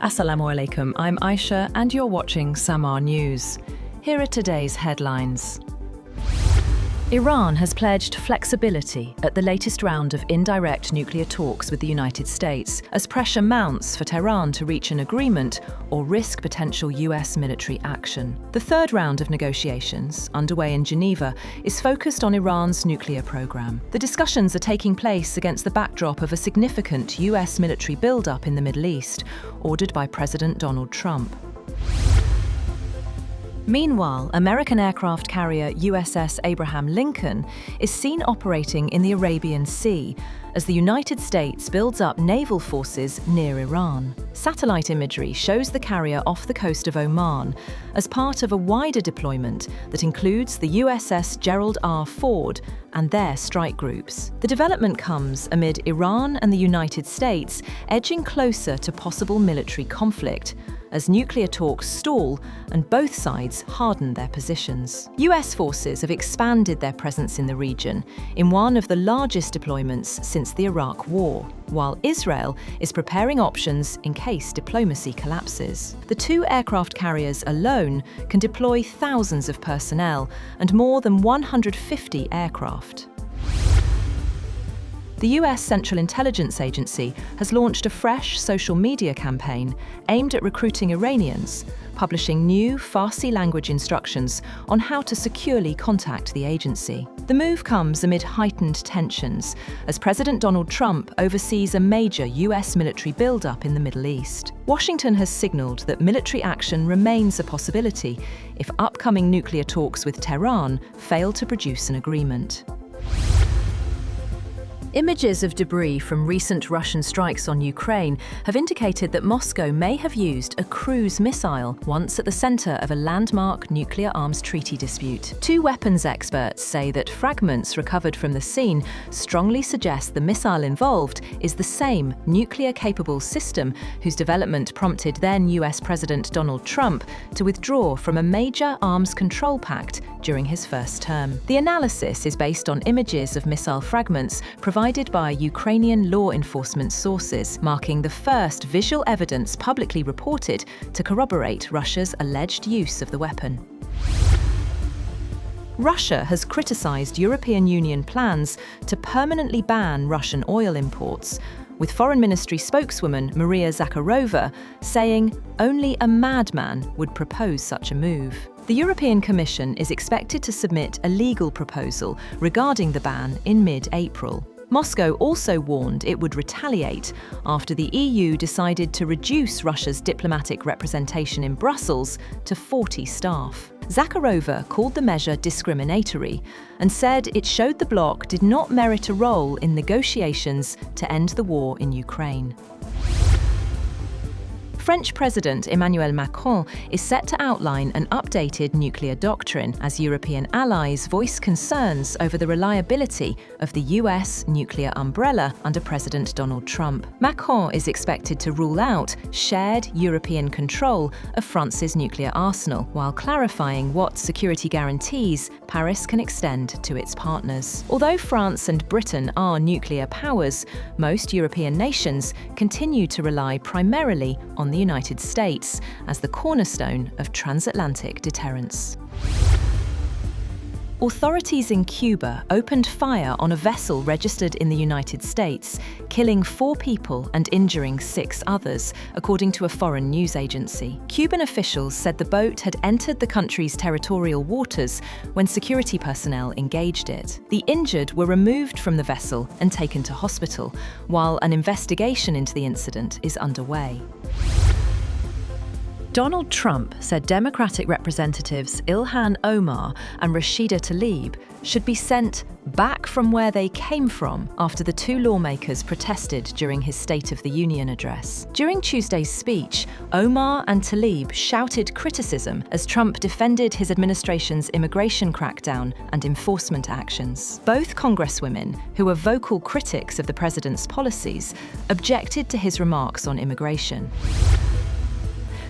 Assalamu alaikum, I'm Aisha and you're watching Samar News. Here are today's headlines. Iran has pledged flexibility at the latest round of indirect nuclear talks with the United States as pressure mounts for Tehran to reach an agreement or risk potential US military action. The third round of negotiations, underway in Geneva, is focused on Iran's nuclear program. The discussions are taking place against the backdrop of a significant US military buildup in the Middle East, ordered by President Donald Trump. Meanwhile, American aircraft carrier USS Abraham Lincoln is seen operating in the Arabian Sea as the United States builds up naval forces near Iran. Satellite imagery shows the carrier off the coast of Oman as part of a wider deployment that includes the USS Gerald Ford and their strike groups. The development comes amid Iran and the United States edging closer to possible military conflict as nuclear talks stall and both sides harden their positions. US forces have expanded their presence in the region in one of the largest deployments since the Iraq War, while Israel is preparing options in case diplomacy collapses. The two aircraft carriers alone can deploy thousands of personnel and more than 150 aircraft. The US Central Intelligence Agency has launched a fresh social media campaign aimed at recruiting Iranians, publishing new Farsi language instructions on how to securely contact the agency. The move comes amid heightened tensions as President Donald Trump oversees a major US military buildup in the Middle East. Washington has signaled that military action remains a possibility if upcoming nuclear talks with Tehran fail to produce an agreement. Images of debris from recent Russian strikes on Ukraine have indicated that Moscow may have used a cruise missile once at the center of a landmark nuclear arms treaty dispute. Two weapons experts say that fragments recovered from the scene strongly suggest the missile involved is the same nuclear-capable system whose development prompted then US President Donald Trump to withdraw from a major arms control pact during his first term. The analysis is based on images of missile fragments provided by Ukrainian law enforcement sources, marking the first visual evidence publicly reported to corroborate Russia's alleged use of the weapon. Russia has criticized European Union plans to permanently ban Russian oil imports, with Foreign Ministry spokeswoman Maria Zakharova saying only a madman would propose such a move. The European Commission is expected to submit a legal proposal regarding the ban in mid-April. Moscow also warned it would retaliate after the EU decided to reduce Russia's diplomatic representation in Brussels to 40 staff. Zakharova called the measure discriminatory and said it showed the bloc did not merit a role in negotiations to end the war in Ukraine. French President Emmanuel Macron is set to outline an updated nuclear doctrine as European allies voice concerns over the reliability of the US nuclear umbrella under President Donald Trump. Macron is expected to rule out shared European control of France's nuclear arsenal, while clarifying what security guarantees Paris can extend to its partners. Although France and Britain are nuclear powers, most European nations continue to rely primarily on the United States as the cornerstone of transatlantic deterrence. Authorities in Cuba opened fire on a vessel registered in the United States, killing 4 people and injuring 6 others, according to a foreign news agency. Cuban officials said the boat had entered the country's territorial waters when security personnel engaged it. The injured were removed from the vessel and taken to hospital, while an investigation into the incident is underway. Donald Trump said Democratic Representatives Ilhan Omar and Rashida Tlaib should be sent back from where they came from after the 2 lawmakers protested during his State of the Union address. During Tuesday's speech, Omar and Tlaib shouted criticism as Trump defended his administration's immigration crackdown and enforcement actions. Both congresswomen, who were vocal critics of the president's policies, objected to his remarks on immigration.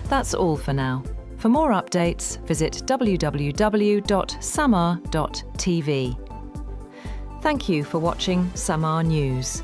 That's all for now. For more updates, visit www.samar.tv. Thank you for watching Samar News.